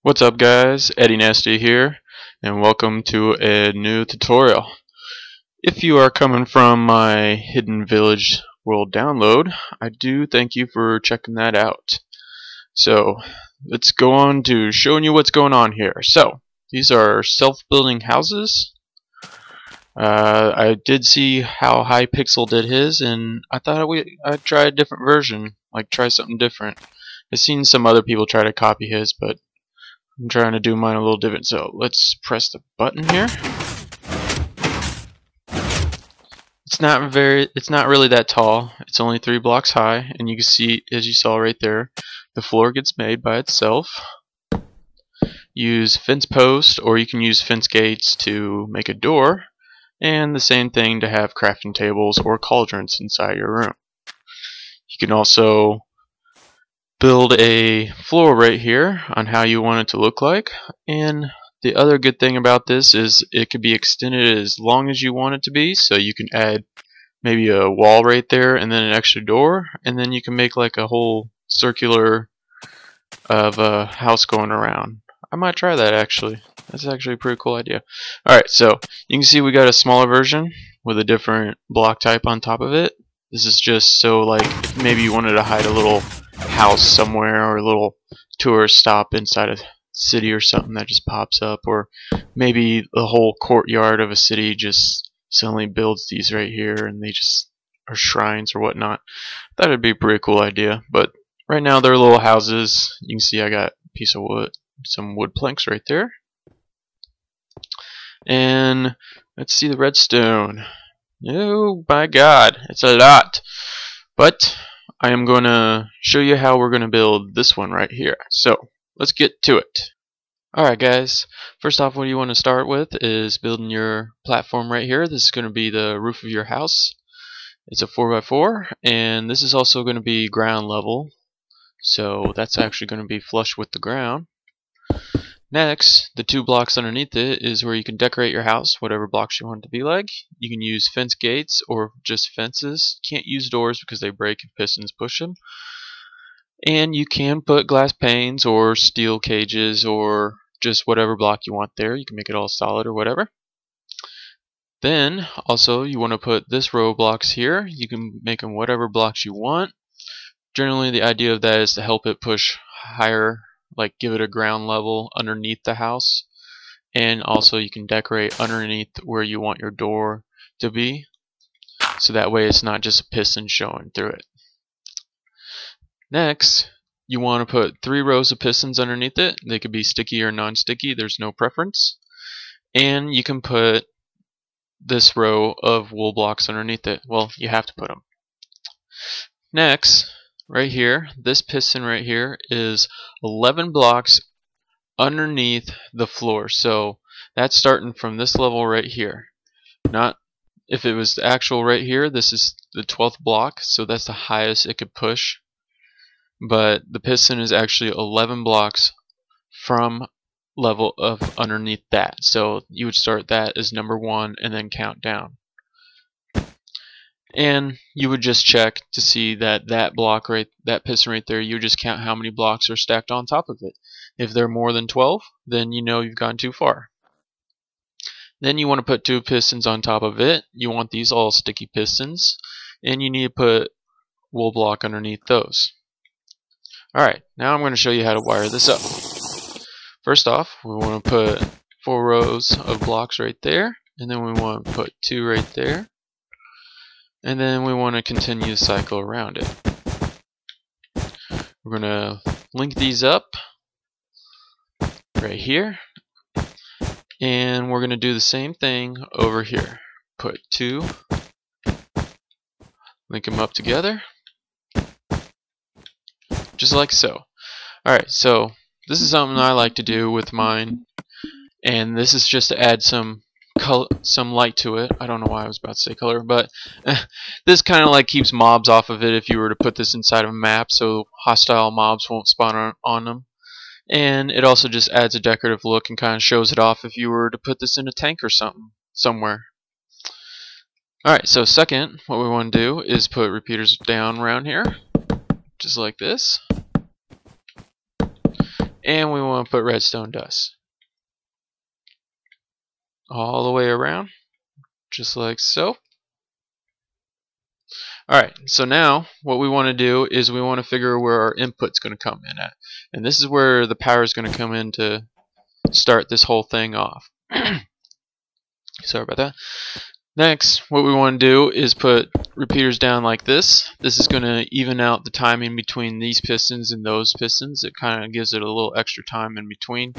What's up guys, EddyNasty here, and welcome to a new tutorial. If you are coming from my Hidden Village World download, I do thank you for checking that out. So, let's go on to showing you what's going on here. So, these are self-building houses. I did see how Hypixel did his, and I thought I'd try a different version, like try something different. I've seen some other people try to copy his, but I'm trying to do mine a little different, so let's press the button here. It's not really that tall. It's only 3 blocks high, and you can see, as you saw right there, the floor gets made by itself. Use fence posts, or you can use fence gates to make a door, and the same thing to have crafting tables or cauldrons inside your room. You can also build a floor right here on how you want it to look like, and the other good thing about this is it could be extended as long as you want it to be, so you can add maybe a wall right there and then an extra door, and then you can make like a whole circular of a house going around. I might try that actually. That's actually a pretty cool idea. Alright, so you can see we got a smaller version with a different block type on top of it. This is just so like if maybe you wanted to hide a little house somewhere or a little tourist stop inside a city or something that just pops up, or maybe the whole courtyard of a city just suddenly builds these right here and they just are shrines or whatnot. That would be a pretty cool idea, but right now they're little houses. You can see I got a piece of wood, some wood planks right there. And let's see the redstone. Oh my god, it's a lot. But I am going to show you how we're going to build this one right here. So let's get to it. Alright guys, first off what you want to start with is building your platform right here. This is going to be the roof of your house. It's a 4x4, and this is also going to be ground level, so that's actually going to be flush with the ground. Next, the 2 blocks underneath it is where you can decorate your house, whatever blocks you want it to be like. You can use fence gates or just fences. Can't use doors because they break if pistons push them. And you can put glass panes or steel cages or just whatever block you want there. You can make it all solid or whatever. Then, also, you want to put this row of blocks here. You can make them whatever blocks you want. Generally, the idea of that is to help it push higher, like give it a ground level underneath the house, and also you can decorate underneath where you want your door to be, so that way it's not just a piston showing through it. Next, you want to put 3 rows of pistons underneath it. They could be sticky or non-sticky, there's no preference. And you can put this row of wool blocks underneath it. Well, you have to put them. Next, right here, this piston right here is 11 blocks underneath the floor. So that's starting from this level right here. Not if it was the actual right here, this is the 12th block, so that's the highest it could push. But the piston is actually 11 blocks from level of underneath that. So you would start that as number 1 and then count down. And you would just check to see that block right, that piston right there, you would just count how many blocks are stacked on top of it. If they're more than 12, then you know you've gone too far. Then you want to put 2 pistons on top of it. You want these all sticky pistons, and you need to put wool block underneath those. Alright, now I'm going to show you how to wire this up. First off, we want to put 4 rows of blocks right there, and then we want to put 2 right there. And then we want to continue the cycle around it. We're going to link these up right here, and we're going to do the same thing over here. Put 2, link them up together, just like so. Alright, so this is something I like to do with mine, and this is just to add some light to it. I don't know why I was about to say color, but this kind of like keeps mobs off of it if you were to put this inside of a map, so hostile mobs won't spawn on them. And it also just adds a decorative look and kind of shows it off if you were to put this in a tank or something somewhere. Alright, so second, what we want to do is put repeaters down around here, just like this. And we want to put redstone dust all the way around, just like so. Alright, so now what we want to do is we want to figure where our input's going to come in at. And this is where the power is going to come in to start this whole thing off. Sorry about that. Next, what we want to do is put repeaters down like this. This is going to even out the timing between these pistons and those pistons. It kind of gives it a little extra time in between.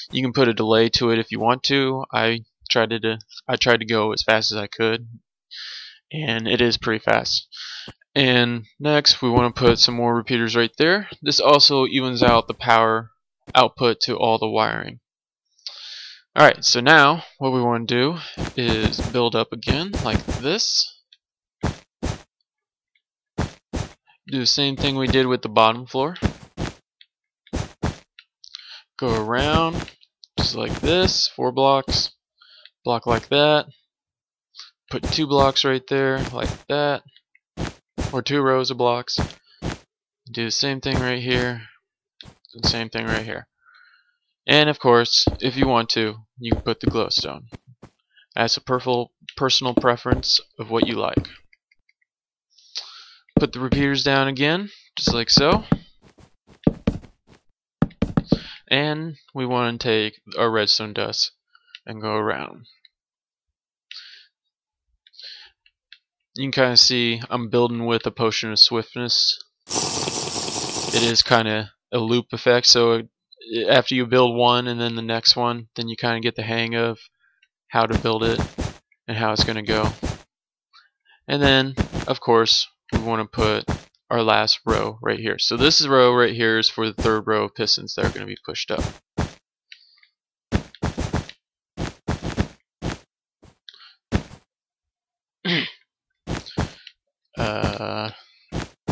You can put a delay to it if you want to. I tried to go as fast as I could, and it is pretty fast. And next, we want to put some more repeaters right there. This also evens out the power output to all the wiring. Alright, so now what we want to do is build up again like this. Do the same thing we did with the bottom floor. Go around just like this, 4 blocks, block like that. Put 2 blocks right there like that, or 2 rows of blocks. Do the same thing right here, the same thing right here. And of course, if you want to, you can put the glowstone. That's a personal preference of what you like. Put the repeaters down again, just like so. And we want to take our redstone dust and go around. You can kind of see I'm building with a potion of swiftness. It is kind of a loop effect, so after you build one and then the next one, then you kind of get the hang of how to build it and how it's going to go. And then, of course, we want to put our last row right here. So this row right here is for the 3rd row of pistons that are going to be pushed up.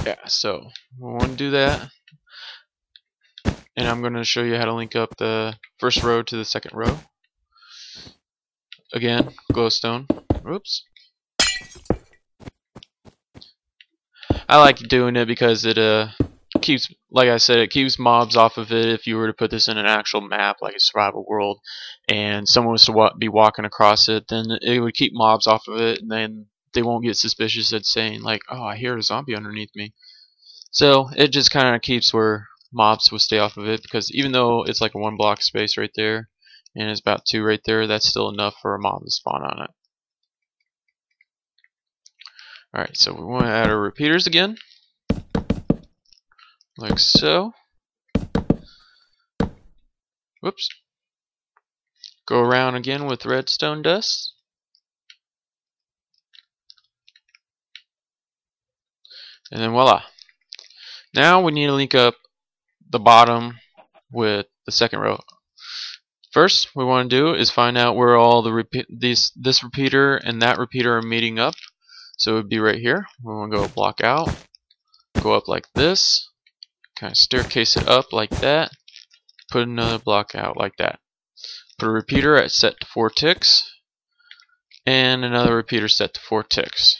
Yeah, so we want to do that. And I'm going to show you how to link up the 1st row to the 2nd row. Again, glowstone. Oops. I like doing it because it keeps, like I said, it keeps mobs off of it. If you were to put this in an actual map, like a survival world, and someone was to be walking across it, then it would keep mobs off of it, and then they won't get suspicious at saying like, "Oh, I hear a zombie underneath me." So it just kind of keeps where mobs will stay off of it, because even though it's like a 1 block space right there, and it's about 2 right there, that's still enough for a mob to spawn on it. Alright, so we want to add our repeaters again, like so. Whoops. Go around again with redstone dust. And then voila. Now we need to link up the bottom with the 2nd row. First, what we want to do is find out where all the this repeater and that repeater are meeting up. So it would be right here. We want to go block out, go up like this, kind of staircase it up like that, put another block out like that. Put a repeater at set to 4 ticks, and another repeater set to 4 ticks.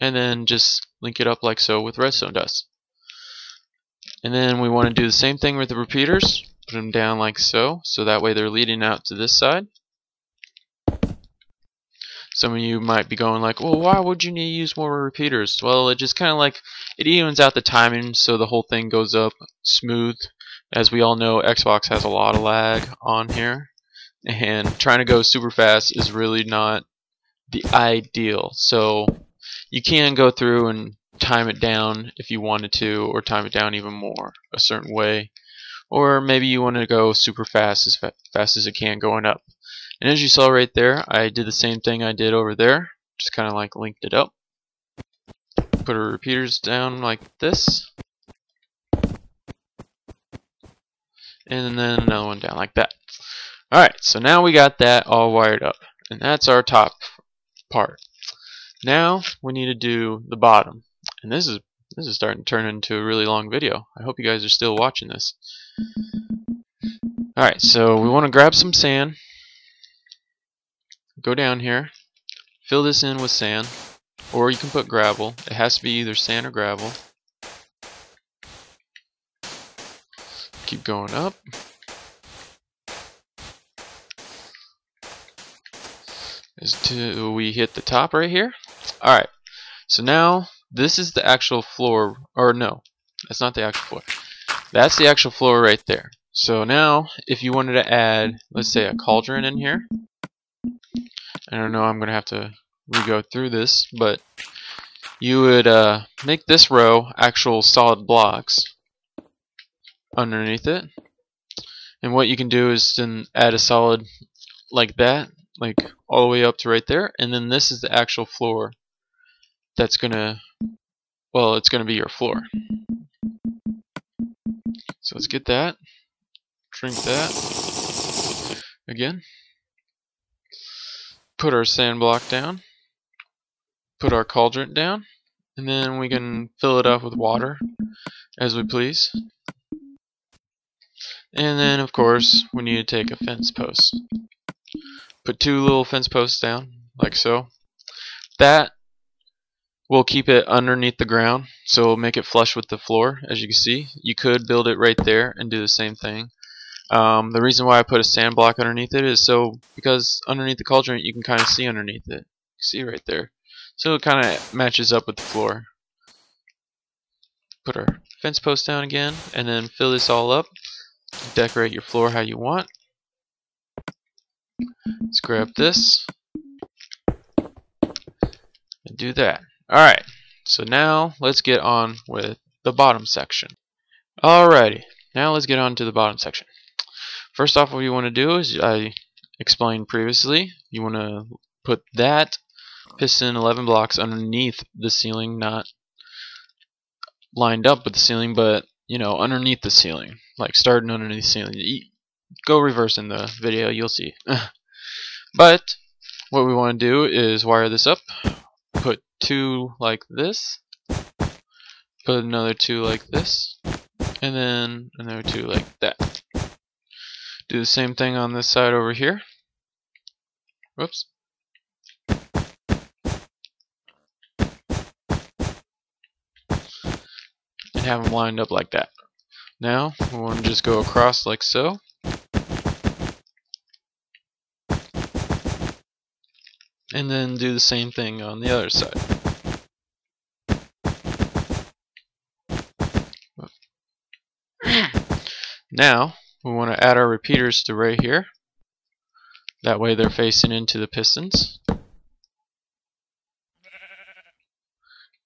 And then just link it up like so with redstone dust. And then we want to do the same thing with the repeaters. Put them down like so, so that way they're leading out to this side. Some of you might be going like, well, why would you need to use more repeaters? Well, it just kind of like, it evens out the timing so the whole thing goes up smooth. As we all know, Xbox has a lot of lag on here, and trying to go super fast is really not the ideal. So you can go through and time it down if you wanted to, or time it down even more a certain way. Or maybe you want to go super fast as it can going up. And as you saw right there, I did the same thing I did over there. Just kind of like linked it up. Put our repeaters down like this. And then another one down like that. Alright, so now we got that all wired up. And that's our top part. Now we need to do the bottom. And this is starting to turn into a really long video. I hope you guys are still watching this. Alright, so we want to grab some sand. Go down here, fill this in with sand, or you can put gravel. It has to be either sand or gravel. Keep going up. Until we hit the top right here. Alright, so now this is the actual floor, or no, that's not the actual floor. That's the actual floor right there. So now, if you wanted to add, let's say, a cauldron in here, I don't know, I'm going to have to re-go through this, but you would make this row actual solid blocks underneath it. And what you can do is then add a solid like that, like all the way up to right there, and then this is the actual floor that's gonna, well, it's gonna be your floor. So let's get that, shrink that again, put our sand block down, put our cauldron down, and then we can fill it up with water as we please. And then of course we need to take a fence post. Put 2 little fence posts down, like so. That will keep it underneath the ground, so it'll make it flush with the floor. As you can see, you could build it right there and do the same thing. The reason why I put a sand block underneath it is so because underneath the cauldron you can kind of see underneath it. See right there. So it kind of matches up with the floor. Put our fence post down again, and then fill this all up. Decorate your floor how you want. Let's grab this and do that. Alright, so now let's get on with the bottom section. Alrighty, now let's get on to the bottom section. First off, what you want to do is, I explained previously, you want to put that piston 11 blocks underneath the ceiling, not lined up with the ceiling, but you know, underneath the ceiling, like starting underneath the ceiling. Go reverse in the video, you'll see. But what we want to do is wire this up, put 2 like this, put another 2 like this, and then another 2 like that. Do the same thing on this side over here. Whoops. And have them lined up like that. Now we want to just go across like so. And then do the same thing on the other side. Now we want to add our repeaters to right here. That way they're facing into the pistons.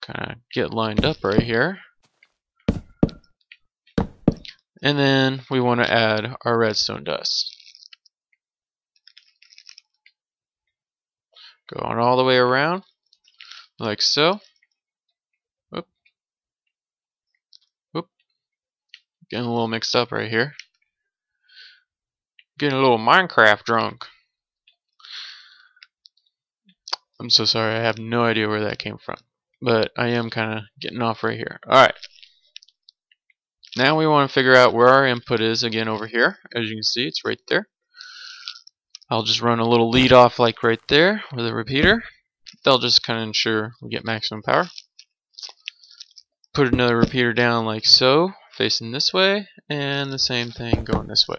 Kind of get lined up right here. And then we want to add our redstone dust. Going all the way around, like so. Whoop. Whoop. Getting a little mixed up right here. Getting a little Minecraft drunk. I'm so sorry, I have no idea where that came from. But I am kind of getting off right here. Alright. Now we want to figure out where our input is again over here. As you can see, it's right there. I'll just run a little lead off like right there with a repeater. They'll just kind of ensure we get maximum power. Put another repeater down like so, facing this way, and the same thing going this way.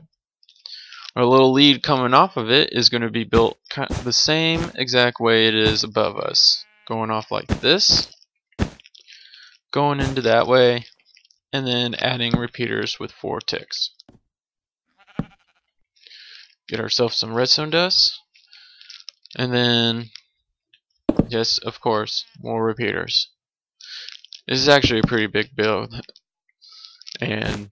Our little lead coming off of it is going to be built the same exact way it is above us. Going off like this, going into that way, and then adding repeaters with 4 ticks. Get ourselves some redstone dust, and then, yes, of course, more repeaters. This is actually a pretty big build, and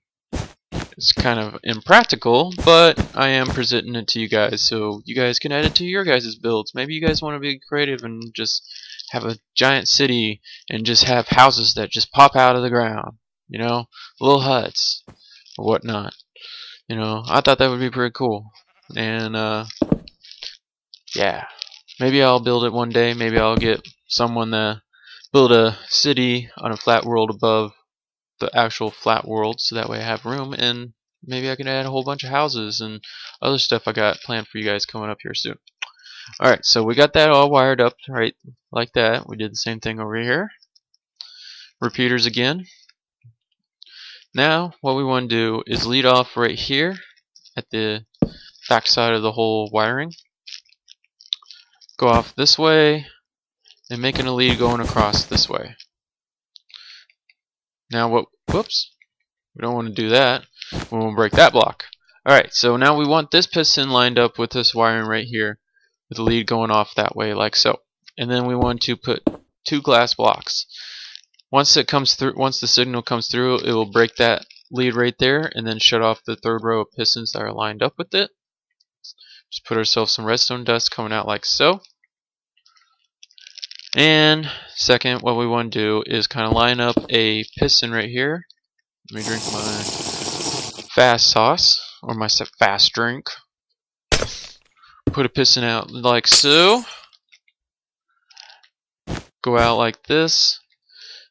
it's kind of impractical, but I am presenting it to you guys so you guys can add it to your guys' builds. Maybe you guys want to be creative and just have a giant city and just have houses that just pop out of the ground, you know, little huts or whatnot. You know, I thought that would be pretty cool. And yeah, maybe I'll build it one day. Maybe I'll get someone to build a city on a flat world above the actual flat world, so that way I have room, and maybe I can add a whole bunch of houses and other stuff I got planned for you guys coming up here soon. Alright, so we got that all wired up right like that. We did the same thing over here. Repeaters again. Now what we want to do is lead off right here at the back side of the whole wiring. Go off this way and making a lead going across this way. Now whoops, we don't want to do that. We want to break that block. Alright, so now we want this piston lined up with this wiring right here, with the lead going off that way like so. And then we want to put 2 glass blocks. Once it comes through, once the signal comes through, it will break that lead right there and then shut off the 3rd row of pistons that are lined up with it. Just put ourselves some redstone dust coming out like so. And second, what we want to do is kind of line up a piston right here. Let me drink my fast sauce, or my fast drink. Put a piston out like so. Go out like this.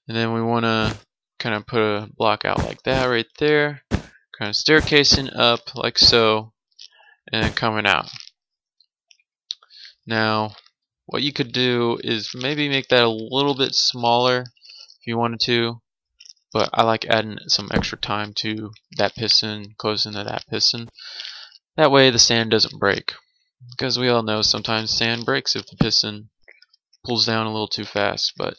And then we want to kind of put a block out like that right there. Kind of staircasing up like so. And coming out. Now, what you could do is maybe make that a little bit smaller if you wanted to, but I like adding some extra time to that piston, close into that piston. That way the sand doesn't break, because we all know sometimes sand breaks if the piston pulls down a little too fast. But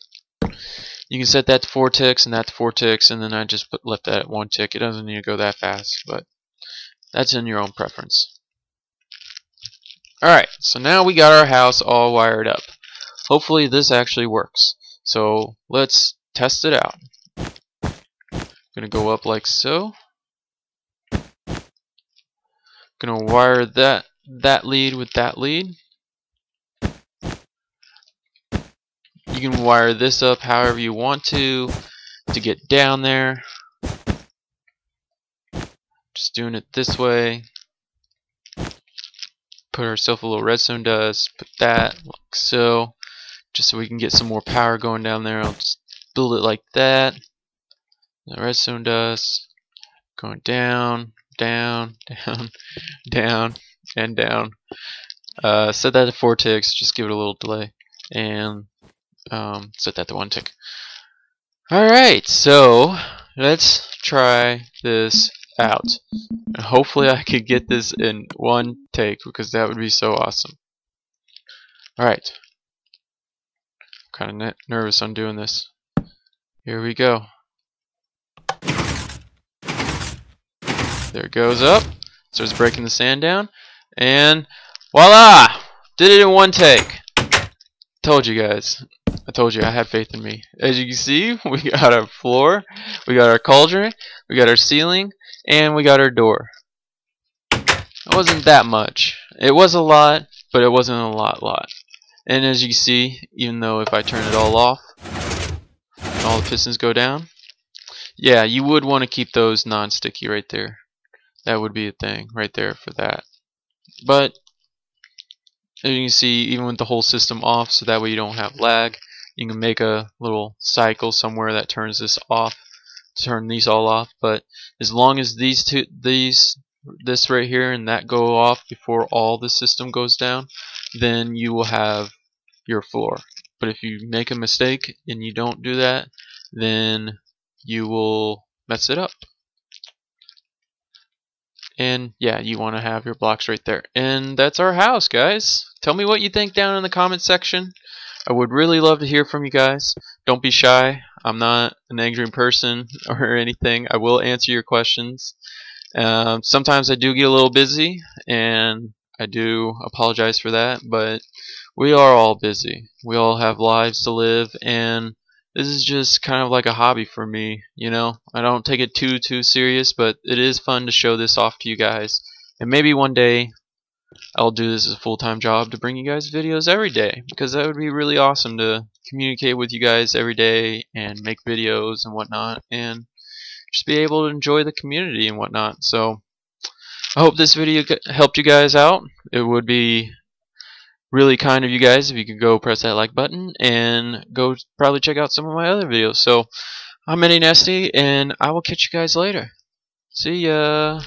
you can set that to 4 ticks and that to 4 ticks, and then I just left that at 1 tick. It doesn't need to go that fast, but that's in your own preference. Alright, so now we got our house all wired up. Hopefully this actually works. So let's test it out. Gonna go up like so. Gonna wire that lead with that lead. You can wire this up however you want to get down there. Just doing it this way. Put ourselves a little redstone dust, put that like so, just so we can get some more power going down there. I'll just build it like that. The redstone dust going down, down, down, down, and down. Set that to 4 ticks, just give it a little delay, and set that to 1 tick. Alright, so let's try this out. And hopefully I could get this in 1 take, because that would be so awesome. Alright. I'm kind of nervous on doing this. Here we go. There it goes up. Starts breaking the sand down. And voila! Did it in 1 take. Told you guys. I told you I had faith in me. As you can see, we got our floor, we got our cauldron, we got our ceiling, and we got our door. It wasn't that much. It was a lot, but it wasn't a lot. And as you can see, even though if I turn it all off, and all the pistons go down, yeah, you would want to keep those non-sticky right there. That would be a thing right there for that. But as you can see, even with the whole system off, so that way you don't have lag, you can make a little cycle somewhere that turns this off, turn these all off. But as long as this right here and that go off before all the system goes down, then you will have your floor. But if you make a mistake and you don't do that, then you will mess it up. And yeah, you want to have your blocks right there. And that's our house, guys. Tell me what you think down in the comment section. I would really love to hear from you guys. Don't be shy. I'm not an angry person or anything. I will answer your questions. Sometimes I do get a little busy, and I do apologize for that, but we are all busy. We all have lives to live, and this is just kind of like a hobby for me, you know. I don't take it too serious, but it is fun to show this off to you guys. And maybe one day I'll do this as a full-time job to bring you guys videos every day, because that would be really awesome to communicate with you guys every day and make videos and whatnot, and just be able to enjoy the community and whatnot. So I hope this video helped you guys out. It would be really kind of you guys if you could go press that like button and go probably check out some of my other videos. So I'm EddyNasty, and I will catch you guys later. See ya.